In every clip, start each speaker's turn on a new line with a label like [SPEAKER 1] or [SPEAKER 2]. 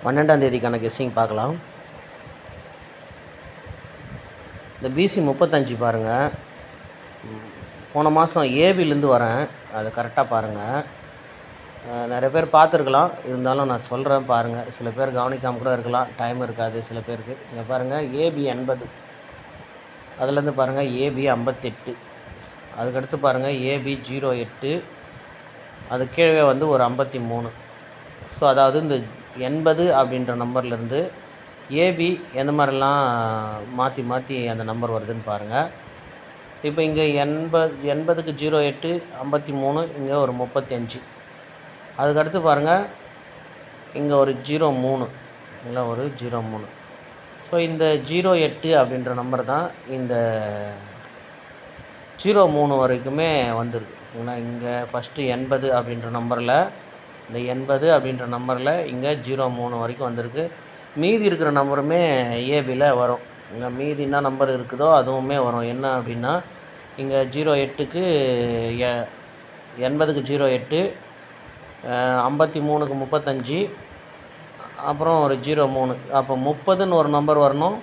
[SPEAKER 1] 12ஆம் தேதிக்கான கெஸ்ஸிங் பார்க்கலாம். இந்த பிசி 35 பாருங்கள். போன மாதம் ஏபிலேருந்து வரேன், அது கரெக்டாக பாருங்கள். நிறைய பேர் பார்த்துருக்கலாம், இருந்தாலும் நான் சொல்கிறேன் பாருங்கள். சில பேர் கவனிக்காமல் கூட இருக்கலாம், டைம் இருக்காது சில பேருக்கு. இங்கே பாருங்கள், ஏபி 80, அதுலேருந்து பாருங்கள் ஏபி 58, அதுக்கடுத்து பாருங்கள் ஏபி 08, அது கீழே வந்து ஒரு 53. ஸோ அதாவது இந்த 80 அப்படின்ற நம்பர்லேருந்து ஏபி எந்த மாதிரிலாம் மாற்றி மாற்றி அந்த நம்பர் வருதுன்னு பாருங்கள். இப்போ இங்கே 80க்கு 08, 53, இங்கே ஒரு 35, அதுக்கடுத்து பாருங்கள் இங்கே ஒரு 03, இல்லை ஒரு 03. ஸோ இந்த 08 அப்படின்ற நம்பர் தான் இந்த 03 வரைக்குமே வந்துருக்கு. ஏன்னா இங்கே ஃபஸ்ட்டு 80 அப்படின்ற நம்பரில், இந்த 80 அப்படின்ற நம்பரில் இங்கே 03 வரைக்கும் வந்திருக்கு. மீதி இருக்கிற நம்பருமே ஏபியில் வரும். இங்கே மீதி என்ன நம்பர் இருக்குதோ அதுவுமே வரும். என்ன அப்படின்னா இங்கே 08க்கு 80க்கு 08, 53க்கு 35, அப்புறம் ஒரு 03. அப்போ 30ன்னு ஒரு நம்பர் வரணும்,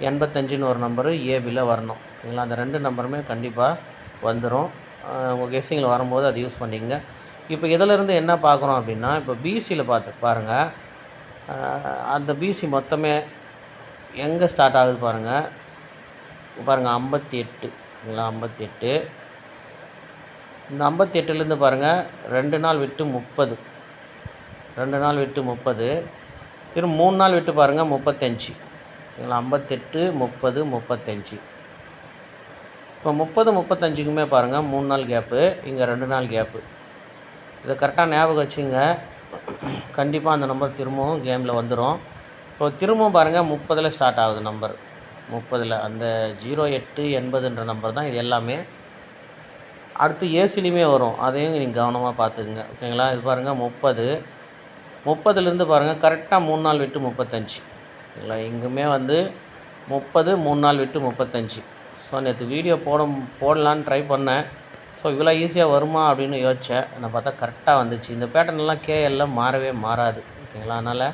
[SPEAKER 1] 85ன்னு ஒரு நம்பரு ஏபியில் வரணும். ஓகேங்களா? அந்த 2 நம்பருமே கண்டிப்பாக வந்துடும். உங்கள் கெஸ்ஸிங்கில் வரும்போது அதை யூஸ் பண்ணிக்கங்க. இப்போ இதிலேருந்து என்ன பார்க்குறோம் அப்படின்னா, இப்போ பிசியில் பாருங்கள். அந்த பிசி மொத்தமே எங்கே ஸ்டார்ட் ஆகுது பாருங்கள். 58, இல்லைங்களா? 58. இந்த 58லேருந்து பாருங்கள் 2 நாள் விட்டு 30, 2 நாள் விட்டு 30, திரும்ப 3 நாள் விட்டு பாருங்கள் 35, சரிங்களா? 58, 30, 35. இப்போ 30, 35க்குமே பாருங்கள் 3 நாள் கேப்பு, இங்கே 2 நாள் கேப்பு. இதை கரெக்டாக ஞாபகம் வச்சுங்க. கண்டிப்பாக அந்த நம்பர் திரும்பவும் கேமில் வந்துடும். இப்போ திரும்பவும் பாருங்கள் 30ல் ஸ்டார்ட் ஆகுது நம்பர். 30ல் அந்த 08, 80ன்ற நம்பர் தான் இது எல்லாமே. அடுத்து ஏசிலையுமே வரும், அதையும் நீங்கள் கவனமாக பார்த்துக்குங்க. ஓகேங்களா? இது பாருங்கள் 30லேருந்து பாருங்கள் கரெக்டாக 3 நாள் விட்டு 35, இல்லை இங்குமே வந்து 30, 3 நாள் விட்டு 35. ஸோ நேற்று வீடியோ போடலான்னு ட்ரை பண்ணேன். ஸோ இவ்வளோ ஈஸியாக வருமா அப்படின்னு யோசித்தேன். நான் பார்த்தா கரெக்டாக வந்துச்சு. இந்த பேட்டர்ன்லாம் கேஎல்ல மாறவே மாறாது. ஓகேங்களா? அதனால்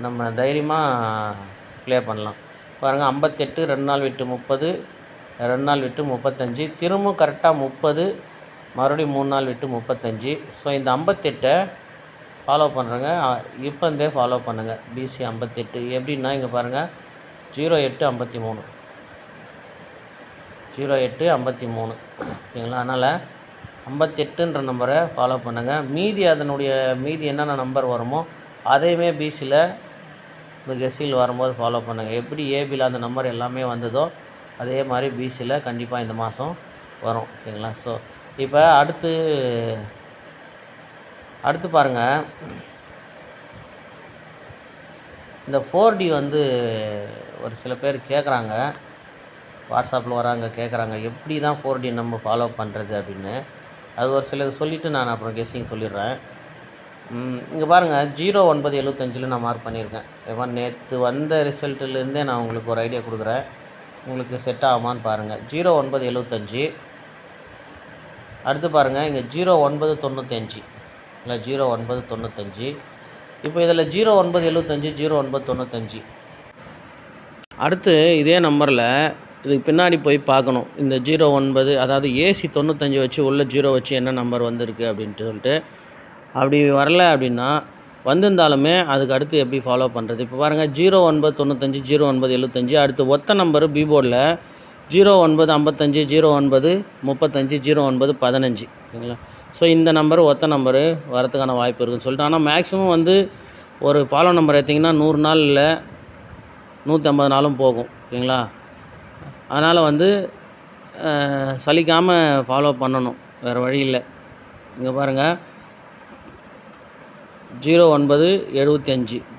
[SPEAKER 1] நம்ம தைரியமாக ப்ளே பண்ணலாம். பாருங்கள் 58, 2 நாள் விட்டு 30, 2 நாள் விட்டு 35, திரும்ப கரெக்டாக 30, மறுபடியும் 3 நாள் விட்டு 35. ஸோ இந்த 58 ஃபாலோ பண்ணுறேங்க. இப்போ இருந்தே ஃபாலோ பண்ணுங்கள். பிசி 58 எப்படின்னா இங்கே பாருங்கள் 08, 53, 08, 53. ஓகேங்களா? அதனால் 58ன்ற நம்பரை ஃபாலோ பண்ணுங்கள். மீதி என்னென்ன நம்பர் வருமோ அதையுமே பிசியில் இந்த கெஸ்ஸில் வரும்போது ஃபாலோ பண்ணுங்கள். எப்படி ஏபியில் அந்த நம்பர் எல்லாமே வந்ததோ அதே மாதிரி பிசியில் கண்டிப்பாக இந்த மாதம் வரும். ஓகேங்களா? ஸோ இப்போ அடுத்து பாருங்கள், இந்த 4D வந்து ஒரு சில பேர் கேட்குறாங்க, வாட்ஸ்அப்பில் வராங்க கேட்குறாங்க எப்படி தான் 4D நம்ம ஃபாலோ பண்ணுறது அப்படின்னு. அது ஒரு சிலது சொல்லிவிட்டு நான் அப்புறம் கெஸ்ஸிங் சொல்லிடுறேன். இங்கே பாருங்கள் 0975 நான் மார்க் பண்ணியிருக்கேன். இப்போ நேற்று வந்த ரிசல்ட்டிலேருந்தே நான் உங்களுக்கு ஒரு ஐடியா கொடுக்குறேன், உங்களுக்கு செட் ஆகுமான்னு பாருங்கள். 0975. அடுத்து பாருங்கள் இங்கே 0995, இல்லை 0995. இப்போ இதில் 0975, 0995. அடுத்து இதே நம்பரில் இதுக்கு பின்னாடி போய் பார்க்கணும். இந்த 09, அதாவது ஏசி 95 வச்சு உள்ள 0 வச்சு என்ன நம்பர் வந்திருக்கு அப்படின்ட்டு சொல்லிட்டு, அப்படி வரல அப்படின்னா வந்திருந்தாலுமே அதுக்கு அடுத்து எப்படி ஃபாலோ பண்ணுறது. இப்போ பாருங்கள் 0995, 0975. அடுத்து ஒத்த நம்பரு பி போர்டில் 0955, 0935, 0915. ஓகேங்களா? ஸோ இந்த நம்பர் ஒத்த நம்பரு வரதுக்கான வாய்ப்பு இருக்குதுன்னு சொல்லிட்டு. ஆனால் மேக்ஸிமம் வந்து ஒரு ஃபாலோ நம்பர் எடுத்திங்கன்னா 100 நாள் இல்லை 150 நாளும் போகும். ஓகேங்களா? அதனால் வந்து சலிக்காமல் ஃபாலோ பண்ணணும், வேறு வழி இல்லை. இங்கே பாருங்கள் 0975,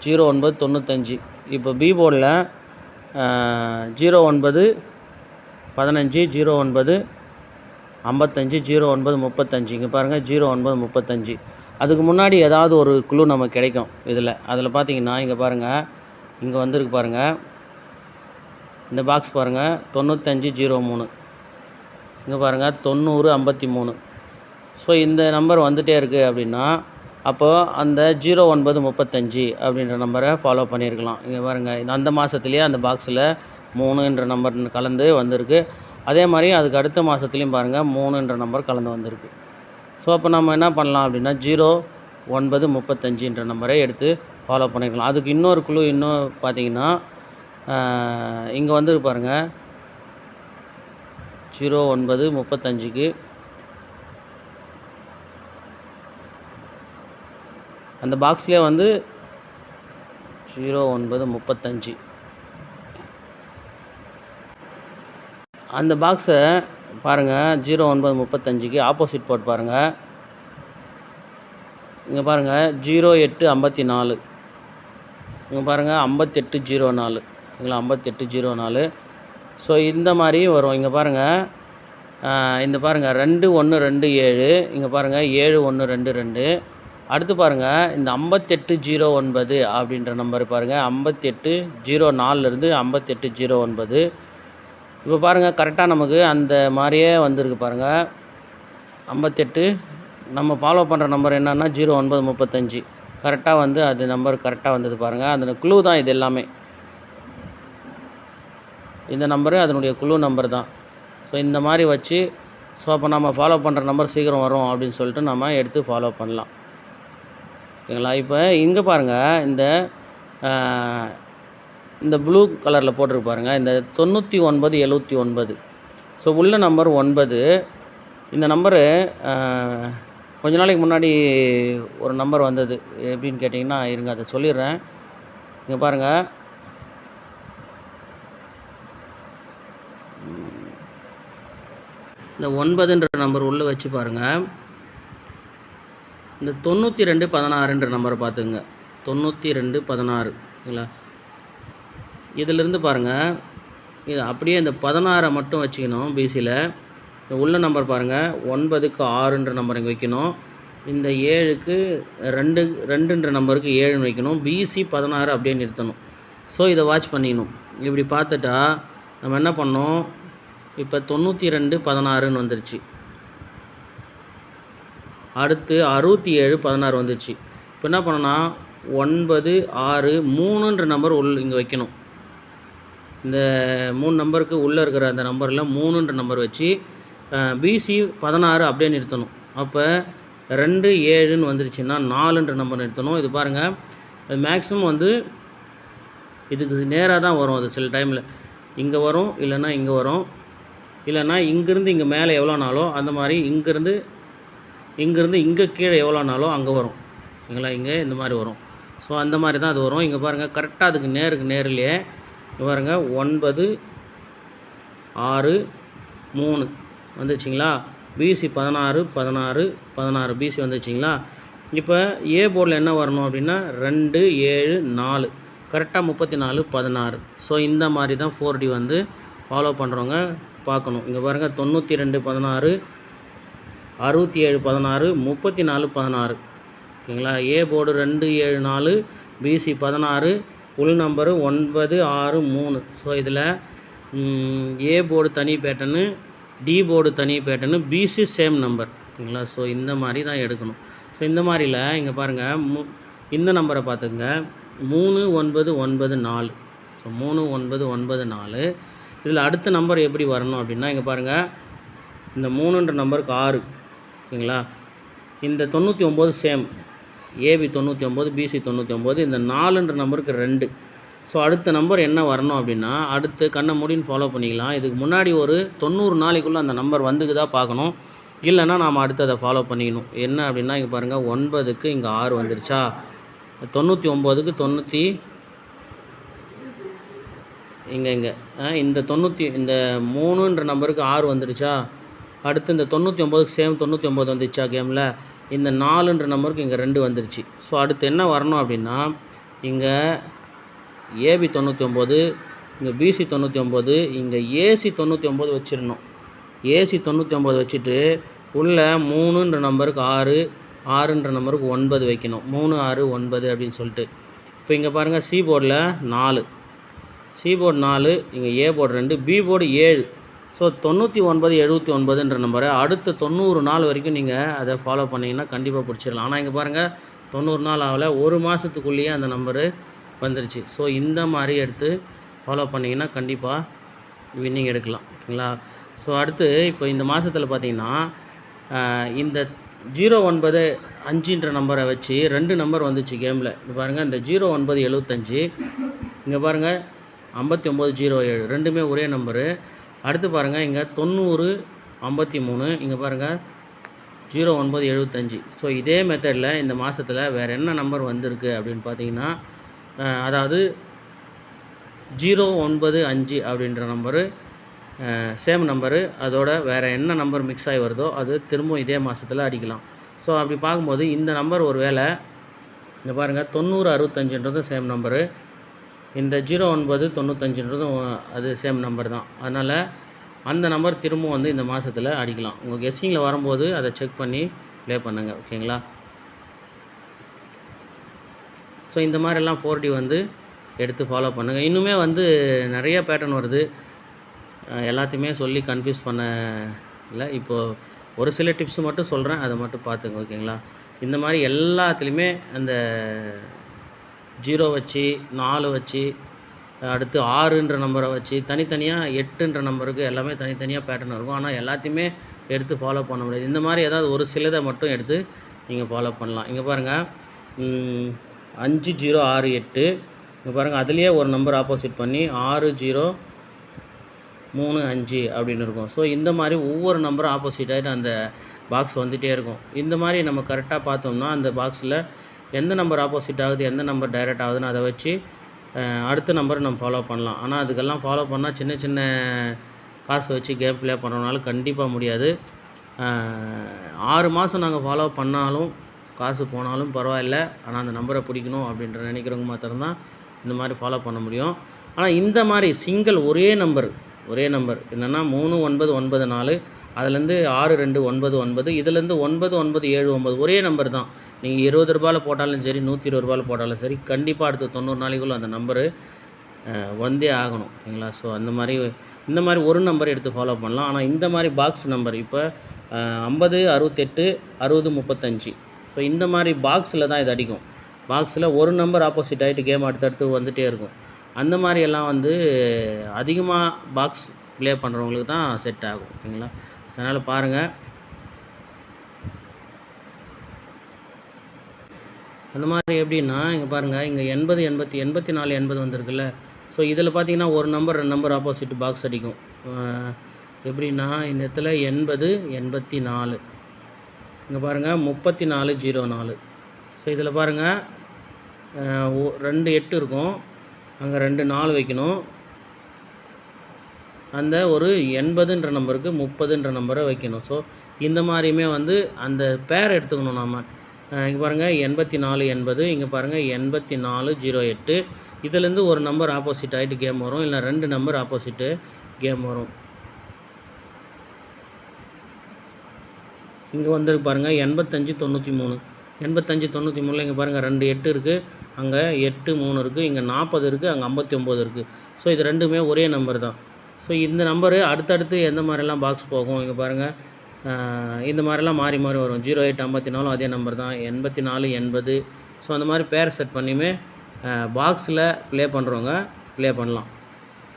[SPEAKER 1] 0995. இப்போ பி போர்டில் 0915, 0955, 0935. இங்கே பாருங்கள் 0935. அதுக்கு முன்னாடி ஏதாவது ஒரு குழு நமக்கு கிடைக்கும் அதில் பார்த்தீங்கன்னா இங்கே பாருங்கள், இங்கே வந்திருக்கு பாருங்கள், இந்த பாக்ஸ் பாருங்கள் 9503, இங்கே பாருங்கள் 9053. ஸோ இந்த நம்பர் வந்துகிட்டே இருக்குது அப்படின்னா அப்போது அந்த 0935 அப்படின்ற நம்பரை ஃபாலோ பண்ணியிருக்கலாம். இங்கே பாருங்கள், அந்த மாதத்துலேயே அந்த பாக்ஸில் 3ன்ற நம்பர் கலந்து வந்திருக்கு. அதே மாதிரி அதுக்கு அடுத்த மாதத்துலேயும் பாருங்கள் 3ன்ற நம்பர் கலந்து வந்திருக்கு. ஸோ அப்போ நம்ம என்ன பண்ணலாம் அப்படின்னா 0935ன்ற நம்பரை எடுத்து ஃபாலோ பண்ணிக்கலாம். அதுக்கு இன்னொரு குழு இன்னும் பார்த்தீங்கன்னா இங்கே வந்து பாருங்கள் 0935க்கு அந்த பாக்ஸ்லேயே வந்து 0935 அந்த பாக்ஸை பாருங்கள் 0935க்கு ஆப்போசிட் போட்டு பாருங்கள். இங்கே பாருங்கள் 0854 இங்கே பாருங்கள் 5804 இங்கே 5804. ஸோ இந்த மாதிரி வரும். இங்கே பாருங்கள் இந்த பாருங்கள் 2127 இங்கே பாருங்கள் 7122. அடுத்து பாருங்கள் இந்த 5809 அப்படின்ற நம்பர் பாருங்கள் 5804லேருந்து 5809. இப்போ பாருங்கள் கரெக்டாக நமக்கு அந்த மாதிரியே வந்திருக்கு பாருங்கள். 58 நம்ம ஃபாலோ பண்ணுற நம்பர் என்னன்னா 0935 கரெக்டாக வந்து அது நம்பர் கரெக்டாக வந்தது பாருங்கள். அந்த குழு தான் இது எல்லாமே. இந்த நம்பரு அதனுடைய குழு நம்பர் தான். ஸோ இந்த மாதிரி வச்சு ஸோ அப்போ நம்ம ஃபாலோ பண்ணுற நம்பர் சீக்கிரம் வரும் அப்படின்னு சொல்லிட்டு நம்ம எடுத்து ஃபாலோ பண்ணலாம். ஓகேங்களா? இப்போ இங்கே பாருங்கள் இந்த ப்ளூ கலரில் போட்டிருக்கு பாருங்கள் இந்த 9979. ஸோ உள்ள நம்பர் 9. இந்த நம்பரு கொஞ்ச நாளைக்கு முன்னாடி ஒரு நம்பர் வந்தது. எப்படின்னு கேட்டிங்கன்னா இருங்க அதை சொல்லிடுறேன். இங்கே பாருங்கள் இந்த 9ன்ற நம்பர் உள்ளே வச்சு பாருங்கள். இந்த 9216ன்ற நம்பரை பார்த்துங்க. 9216 இல்லைங்களா? இதிலிருந்து பாருங்கள் இது அப்படியே இந்த 16 மட்டும் வச்சுக்கணும். பிசியில் உள்ள நம்பர் பாருங்கள் 9க்கு 6ன்ற நம்பர் இங்கே வைக்கணும். இந்த 7க்கு 2ன்ற நம்பருக்கு 7ன்னு வைக்கணும். பிசி 16 அப்படியே நிறுத்தணும். ஸோ இதை வாட்ச் பண்ணிக்கணும். இப்படி பார்த்துட்டா நம்ம என்ன பண்ணோம், இப்போ 9216ன்னு வந்துருச்சு. அடுத்து 6716 வந்துச்சு. இப்போ என்ன பண்ணோன்னா 9 6 3ன்ற நம்பர் இங்கே வைக்கணும். இந்த 3 நம்பருக்கு உள்ளே இருக்கிற அந்த நம்பரில் 3ன்ற நம்பர் வச்சு பிசி 16 அப்படியே நிறுத்தணும். அப்போ 2 7ன்னு வந்துருச்சுன்னா 4ன்ற நம்பர் நிறுத்தணும். இது பாருங்கள் மேக்ஸிமம் வந்து இதுக்கு நேராக தான் வரும். அது சில டைமில் இங்கே வரும், இல்லைன்னா இங்கே வரும், இல்லைன்னா இங்கேருந்து இங்கே மேலே எவ்வளோனாலும் அந்த மாதிரி இங்கேருந்து இங்கே கீழே எவ்வளோனாலும் அங்கே வரும். இல்லைங்களா? இங்கே இந்த மாதிரி வரும். ஸோ அந்த மாதிரி தான் அது வரும். இங்கே பாருங்கள் கரெக்டாக அதுக்கு நேர்லேயே இங்கே பாருங்கள் 9 6 3 வந்துச்சுங்களா? PC 16 16 16 PC வந்துச்சுங்களா? இப்போ ஏ போர்டில் என்ன வரணும் அப்படின்னா 2 7 4 கரெக்டாக 34 16. ஸோ இந்த மாதிரி தான் 4D வந்து ஃபாலோ பண்ணுறவங்க பார்க்கணும். இங்கே பாருங்கள் 92 16 67 16 34 16. ஓகேங்களா? ஏ போர்டு 2 7 4 பிசி 16 உள் நம்பரு 9 6 3. ஸோ இதில் ஏ போர்டு தனி பேட்டர்னு, டி போர்டு தனி பேட்டர்னு, பிசி சேம் நம்பர். ஓகேங்களா? ஸோ இந்த மாதிரி தான் எடுக்கணும். ஸோ இந்த மாதிரியில் இங்கே பாருங்கள் இந்த நம்பரை பார்த்துங்க 3994. ஸோ 3994. இதில் அடுத்த நம்பர் எப்படி வரணும் அப்படின்னா இங்கே பாருங்கள் இந்த 3ன்ற நம்பருக்கு 6. ஓகேங்களா? இந்த 99 சேம், ஏபி 99 பிசி 99. இந்த 4ன்ற நம்பருக்கு 2. ஸோ அடுத்த நம்பர் என்ன வரணும் அப்படின்னா அடுத்து கண்ணை மூடின்னு ஃபாலோ பண்ணிக்கலாம். இதுக்கு முன்னாடி ஒரு 90 நாளைக்குள்ளே அந்த நம்பர் வந்துக்குதா பார்க்கணும். இல்லைன்னா நாம் அடுத்து அதை ஃபாலோ பண்ணிக்கணும். என்ன அப்படின்னா இங்கே பாருங்கள் 9க்கு இங்கே 6 வந்துருச்சா? 99க்கு 90 இங்கே இந்த 3ன்ற நம்பருக்கு 6 வந்துருச்சா? அடுத்து இந்த 99க்கு சேம் 99 வந்துருச்சா கேமில்? இந்த 4ன்ற நம்பருக்கு இங்கே 2 வந்துருச்சு. ஸோ அடுத்து என்ன வரணும் அப்படின்னா இங்கே ஏபி 99, இங்கே பிசி 99, இங்கே ஏசி 99 வச்சிடணும். ஏசி 99 வச்சுட்டு உள்ள 3ன்ற நம்பருக்கு 6, 6ன்ற நம்பருக்கு 9 வைக்கணும். 3 6 9 அப்படின்னு சொல்லிட்டு. இப்போ இங்கே பாருங்கள் சி போர்டில் 4, சி போர்டு 4, இங்கே A board 2, B board 7. So 99 79ன்ற நம்பரை அடுத்த 90 நாள் வரைக்கும் நீங்கள் அதை ஃபாலோ பண்ணிங்கன்னா கண்டிப்பாக பிடிச்சிடலாம். ஆனால் இங்கே பாருங்கள் 90 நாள் ஆகலை, ஒரு மாதத்துக்குள்ளேயே அந்த நம்பரு வந்துருச்சு. ஸோ இந்த மாதிரி எடுத்து ஃபாலோ பண்ணிங்கன்னா கண்டிப்பாக வின்னிங் எடுக்கலாம். ஓகேங்களா? ஸோ அடுத்து இப்போ இந்த மாதத்தில் பார்த்தீங்கன்னா இந்த 095ன்ற நம்பரை வச்சு 2 நம்பர் வந்துச்சு கேமில். இங்கே பாருங்கள், இந்த 0975, இங்கே பாருங்கள் 5907, ரெண்டுமே ஒரே நம்பரு. அடுத்து பாருங்கள், இங்கே 9053, இங்கே பாருங்கள் 0975. ஸோ இதே மெத்தடில் இந்த மாதத்தில் வேறு என்ன நம்பர் வந்திருக்கு அப்படின்னு பார்த்தீங்கன்னா, அதாவது 095 அப்படின்ற நம்பரு சேம் நம்பரு, அதோட வேறு என்ன நம்பர் மிக்ஸ் ஆகி வருதோ அது திரும்பவும் இதே மாதத்தில் அடிக்கலாம். ஸோ அப்படி பார்க்கும்போது இந்த நம்பர் ஒரு வேளை இங்கே பாருங்கள் 9065ன்றதும் சேம் நம்பரு, இந்த 0995ன்றதும் அது சேம் நம்பர் தான். அதனால் அந்த நம்பர் திரும்பவும் வந்து இந்த மாதத்தில் அடிக்கலாம். உங்கள் கெஸ்ஸிங்கில் வரும்போது அதை செக் பண்ணி ப்ளே பண்ணுங்கள். ஓகேங்களா? ஸோ இந்த மாதிரிலாம் 4D வந்து எடுத்து ஃபாலோ பண்ணுங்கள். இன்னுமே வந்து நிறைய பேட்டர்ன் வருது, எல்லாத்தையுமே சொல்லி கன்ஃபியூஸ் பண்ண இல்லை. இப்போது ஒரு சில டிப்ஸ் மட்டும் சொல்கிறேன், அதை மட்டும் பார்த்துங்க. ஓகேங்களா? இந்த மாதிரி எல்லாத்துலேயுமே அந்த 0 வச்சு 4 வச்சு அடுத்து 6ன்ற நம்பரை வச்சு தனித்தனியாக 8ன்ற நம்பருக்கு எல்லாமே தனித்தனியாக பேட்டர்ன் இருக்கும். ஆனால் எல்லாத்தையுமே எடுத்து ஃபாலோ பண்ண முடியாது. இந்த மாதிரி ஏதாவது ஒரு சிலதை மட்டும் எடுத்து நீங்கள் ஃபாலோ பண்ணலாம். இங்கே பாருங்கள் 5068, இங்கே பாருங்கள் அதுலேயே ஒரு நம்பர் ஆப்போசிட் பண்ணி 6035 அப்படின்னு இருக்கும். ஸோ இந்த மாதிரி ஒவ்வொரு நம்பரும் ஆப்போசிட் ஆகிட்டு அந்த பாக்ஸ் வந்துகிட்டே இருக்கும். இந்த மாதிரி நம்ம கரெக்டாக பார்த்தோம்னா அந்த பாக்ஸில் எந்த நம்பர் ஆப்போசிட் ஆகுது, எந்த நம்பர் டைரக்ட் ஆகுதுன்னு அதை வச்சு அடுத்த நம்பரை நம்ம ஃபாலோ பண்ணலாம். ஆனால் அதுக்கெல்லாம் ஃபாலோ பண்ணால் சின்ன சின்ன காசு வச்சு கேம் ப்ளே பண்ணுறதுனால கண்டிப்பாக முடியாது. 6 மாதம் நாங்கள் ஃபாலோ பண்ணாலும் காசு போனாலும் பரவாயில்ல, ஆனால் அந்த நம்பரை பிடிக்கணும் அப்படின்ற நினைக்கிறவங்க மாத்திரம்தான் இந்த மாதிரி ஃபாலோ பண்ண முடியும். ஆனால் இந்த மாதிரி சிங்கிள் ஒரே நம்பர் என்னென்னா 3994, அதுலேருந்து 6299, இதுலேருந்து 9979 ஒரே நம்பர் தான். நீங்கள் 20 ரூபாயில் போட்டாலும் சரி, 120 ரூபாயில் போட்டாலும் சரி, கண்டிப்பாக அடுத்த 90 நாளைக்குள்ளே அந்த நம்பரு வந்தே ஆகணும். ஓகேங்களா? ஸோ அந்த மாதிரி இந்த மாதிரி ஒரு நம்பர் எடுத்து ஃபாலோ பண்ணலாம். ஆனால் இந்த மாதிரி பாக்ஸ் நம்பர் இப்போ 50 68 60 35, ஸோ இந்த மாதிரி பாக்ஸில் தான் இது அடிக்கும். பாக்ஸில் ஒரு நம்பர் ஆப்போசிட் ஆகிட்டு கேம் அடுத்தடுத்து வந்துகிட்டே இருக்கும். அந்த மாதிரி எல்லாம் வந்து அதிகமாக பாக்ஸ் ப்ளே பண்ணுறவங்களுக்கு தான் செட் ஆகும். ஓகேங்களா? ஸோ அதனால் பாருங்கள். அந்த மாதிரி எப்படின்னா இங்கே பாருங்கள், இங்கே 80 80 84 80 வந்திருக்குல்ல. ஸோ இதில் பார்த்தீங்கன்னா ஒரு நம்பர் 2 நம்பர் ஆப்போசிட் பாக்ஸ் அடிக்கும். எப்படின்னா இந்த இடத்துல 80 84, இங்கே பாருங்கள் 3404. ஸோ இதில் பாருங்கள் 2 8 இருக்கும், அங்கே 2 4 வைக்கணும். அந்த ஒரு 80ன்ற நம்பருக்கு 30ன்ற நம்பரை வைக்கணும். ஸோ இந்த மாதிரியுமே வந்து அந்த பேர் எடுத்துக்கணும் நாம். இங்கே பாருங்கள் 84 80, இங்கே பாருங்கள் 8408. இதிலேருந்து ஒரு நம்பர் ஆப்போசிட் ஆகிட்டு கேம் வரும், இல்லை 2 நம்பர் ஆப்போசிட்டு கேம் வரும். இங்கே வந்து பாருங்கள் 85 93, 85 93, இங்கே பாருங்கள் 2 8 இருக்குது, அங்கே 8 3 இருக்குது, இங்கே 40 இருக்குது, அங்கே 59 இருக்குது. ஸோ இது ரெண்டுமே ஒரே நம்பர் தான். ஸோ இந்த நம்பரு அடுத்தடுத்து எந்த மாதிரிலாம் பாக்ஸ் போகும் இங்கே பாருங்கள், இந்த மாதிரிலாம் மாறி மாறி வரும். 08 54 அதே நம்பர் தான், 84 80. ஸோ அந்த மாதிரி பேர் செட் பண்ணியுமே பாக்ஸில் ப்ளே பண்ணுறவங்க ப்ளே பண்ணலாம்.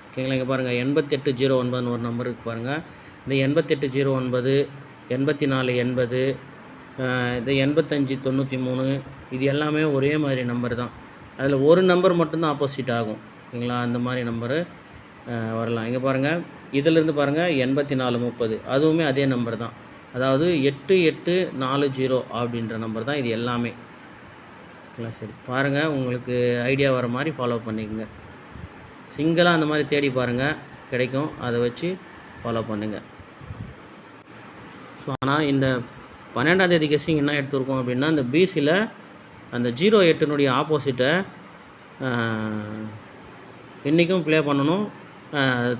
[SPEAKER 1] ஓகேங்களா? இங்கே பாருங்கள் 8809 ஒரு நம்பருக்கு பாருங்கள், இந்த 8809, 84 80, இந்த 85 93, இது எல்லாமே ஒரே மாதிரி நம்பர் தான். அதில் ஒரு நம்பர் மட்டும்தான் ஆப்போசிட் ஆகும். ஓகேங்களா? அந்த மாதிரி நம்பரு வரலாம். இங்கே பாருங்கள், இதிலேருந்து பாருங்கள் 84 30, அதுவுமே அதே நம்பர் தான். அதாவது 8840 அப்படின்ற நம்பர் தான் இது எல்லாமே. ஓகேங்களா? சரி பாருங்கள், உங்களுக்கு ஐடியா வர மாதிரி ஃபாலோ பண்ணிக்கோங்க. சிங்கிளாக அந்த மாதிரி தேடி பாருங்கள், கிடைக்கும், அதை வச்சு ஃபாலோ பண்ணுங்கள். ஸோ ஆனால் இந்த 12ஆம் தேதி கெஸ்ஸிங் என்ன எடுத்துருக்கோம் அப்படின்னா, இந்த பிசியில் அந்த 08னுடைய ஆப்போசிட்டை இன்றைக்கும் ப்ளே பண்ணணும்,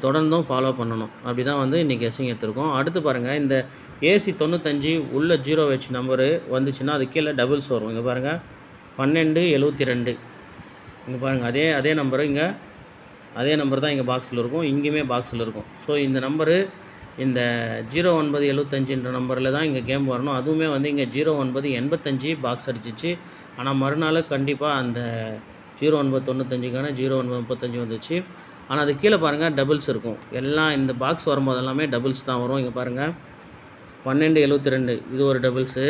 [SPEAKER 1] தொடர்ந்தும் ஃபாலோ பண்ணணும். அப்படி தான் வந்து இன்றைக்கி கெஸ்ஸிங் எடுத்துருக்கோம். அடுத்து பாருங்கள், இந்த AC 95 உள்ள 0 வச்சு நம்பரு வந்துச்சுன்னா அது கீழே டபுள்ஸ் வரும். இங்கே பாருங்கள் 1272, இங்கே பாருங்கள் அதே நம்பரு, இங்கே அதே நம்பர் தான் இங்கே பாக்ஸில் இருக்கும், இங்கேயுமே பாக்ஸில் இருக்கும். ஸோ இந்த நம்பரு இந்த 0975 நம்பரில் தான் இங்கே கேம் வரணும். அதுவுமே வந்து இங்கே 0985 பாக்ஸ் அடிச்சிச்சு. ஆனால் மறுநாள் கண்டிப்பாக அந்த 0995க்கான 0935 வந்துச்சு. ஆனால் அது கீழே பாருங்கள் டபுள்ஸ் இருக்கும். எல்லாம் இந்த பாக்ஸ் வரும்போது எல்லாமே டபுள்ஸ் தான் வரும். இங்கே பாருங்கள் 1272 இது ஒரு டபுள்ஸு.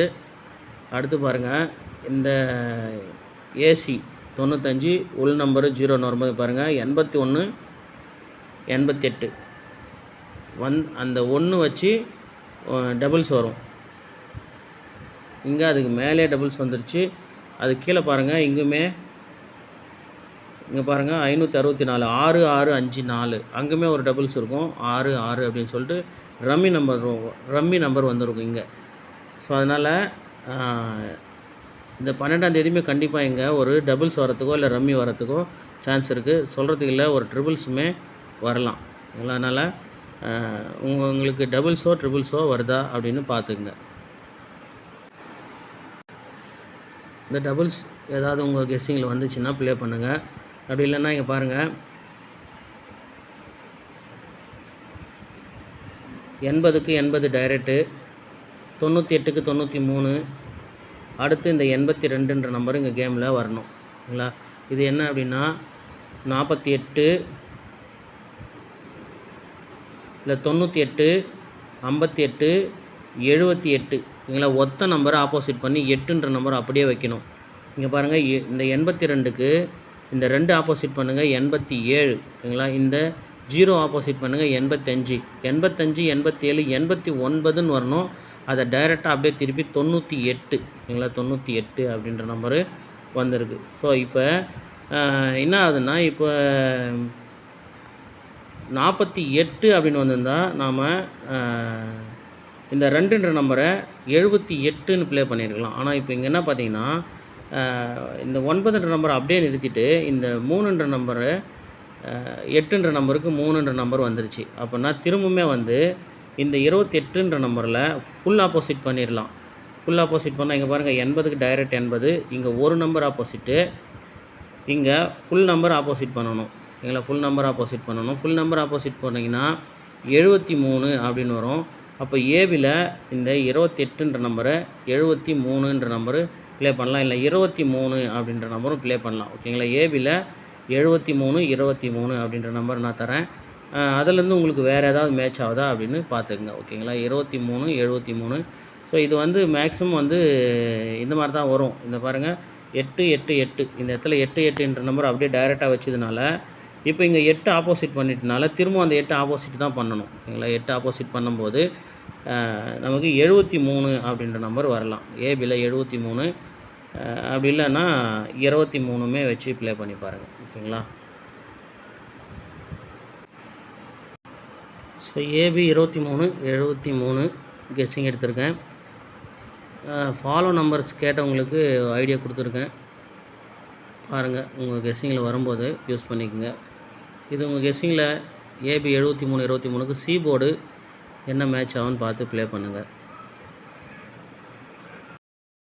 [SPEAKER 1] அடுத்து பாருங்கள் இந்த ஏசி 95 உள் நம்பரு 0 வரும்போது பாருங்கள் 81 88 அந்த 1 வச்சு டபுள்ஸ் வரும். இங்கே அதுக்கு மேலே டபுள்ஸ் வந்துருச்சு. அது கீழே பாருங்கள் இங்குமே இங்கே பாருங்கள் 564 6654 அங்குமே ஒரு டபுள்ஸ் இருக்கும் 66 அப்படின்னு சொல்லிட்டு ரம்மி நம்பர் வந்துருக்கும் இங்கே. ஸோ அதனால் இந்த 12ஆம் தேதியுமே கண்டிப்பாக இங்கே ஒரு டபுள்ஸ் வரத்துக்கோ இல்லை ரம்மி வரத்துக்கோ சான்ஸ் இருக்குது. சொல்கிறதுக்கு இல்லை, ஒரு ட்ரிபிள்ஸுமே வரலாம். அதனால் உங்களுக்கு டபுள்ஸோ ட்ரிபிள்ஸோ வருதா அப்படின்னு பார்த்துக்குங்க. இந்த டபுள்ஸ் ஏதாவது உங்கள் கெஸ்ஸிங்கில் வந்துச்சுன்னா ப்ளே பண்ணுங்கள். அப்படி இல்லைன்னா இங்கே பாருங்கள் 80க்கு 80 டைரெக்டு, 98க்கு 93, அடுத்து இந்த 82ன்ற நம்பர் இங்கே கேமில் வரணும். இல்லைங்களா? இது என்ன அப்படின்னா 48 இல்லை 98 58 78 இங்களா ஒத்த நம்பரை ஆப்போசிட் பண்ணி 8ன்ற நம்பர் அப்படியே வைக்கணும். இங்கே பாருங்கள் இந்த 82க்கு இந்த 2 ஆப்போசிட் பண்ணுங்கள் 87 ஓகேங்களா. இந்த 0 ஆப்போசிட் பண்ணுங்கள் 85 87 89ன்னு வரணும். அதை டைரெக்டாக அப்படியே திருப்பி 98 ஓகேங்களா 98 அப்படின்ற நம்பரு வந்திருக்கு. ஸோ இப்போ என்ன ஆகுதுன்னா இப்போ 48 அப்படின்னு வந்திருந்தால் நாம் இந்த 2ன்ற நம்பரை 78ன்னு ப்ளே பண்ணியிருக்கலாம். ஆனால் இப்போ இங்கே என்ன பார்த்தீங்கன்னா இந்த 9ன்ற நம்பரை அப்படியே நிறுத்திட்டு இந்த 3ன்ற நம்பரை 8ன்ற நம்பருக்கு 3ன்ற நம்பர் வந்துருச்சு. அப்படின்னா திரும்பவுமே வந்து இந்த 28ன்ற நம்பரில் ஃபுல் ஆப்போசிட் பண்ணிடலாம். ஃபுல் ஆப்போசிட் பண்ணால் இங்கே பாருங்கள் 80க்கு டைரெக்ட் 80, இங்கே ஒரு நம்பர் ஆப்போசிட்டு, இங்கே ஃபுல் நம்பர் ஆப்போசிட் பண்ணணும். ஓகேங்களா? ஃபுல் நம்பர் ஆப்போசிட் பண்ணணும். ஃபுல் நம்பர் ஆப்போசிட் பண்ணிங்கன்னா 73 அப்படின்னு வரும். அப்போ ஏபியில் இந்த 28ன்ற நம்பரை 73ன்ற நம்பரு ப்ளே பண்ணலாம், இல்லை 23 அப்படின்ற நம்பரும் ப்ளே பண்ணலாம். ஓகேங்களா? ஏபியில் 73 23 அப்படின்ற நம்பர் நான் தரேன். அதிலேருந்து உங்களுக்கு வேறு ஏதாவது மேட்ச் ஆகுதா அப்படின்னு பார்த்துக்குங்க. ஓகேங்களா? 23 73. ஸோ இது வந்து மேக்ஸிமம் வந்து இந்த மாதிரி தான் வரும். இந்த பாருங்கள் 8 8 8 இந்த இடத்துல 8 8ன்ற நம்பர் அப்படியே டைரெக்டாக வச்சதுனால இப்போ இங்கே 8 ஆப்போசிட் பண்ணிட்டனால திரும்ப அந்த 8 ஆப்போசிட் தான் பண்ணணும். ஓகேங்களா? 8 ஆப்போசிட் பண்ணும்போது நமக்கு 73 அப்படின்ற நம்பர் வரலாம். ஏபியில் 73, அப்படி இல்லைன்னா 23மே வச்சு ப்ளே பண்ணி பாருங்கள். ஓகேங்களா? ஸோ ஏபி 23 73 கெஸ்ஸிங் எடுத்திருக்கேன். ஃபாலோ நம்பர்ஸ் கேட்டவங்களுக்கு ஐடியா கொடுத்துருக்கேன். பாருங்கள், உங்கள் கெஸ்ஸிங்கில் வரும்போது யூஸ் பண்ணிக்கோங்க. இது உங்கள் கெஸ்ஸிங்கில் ஏபி 73 23க்கு சி போர்டு என்ன மேட்ச் ஆகும்னு பார்த்து ப்ளே பண்ணுங்கள்.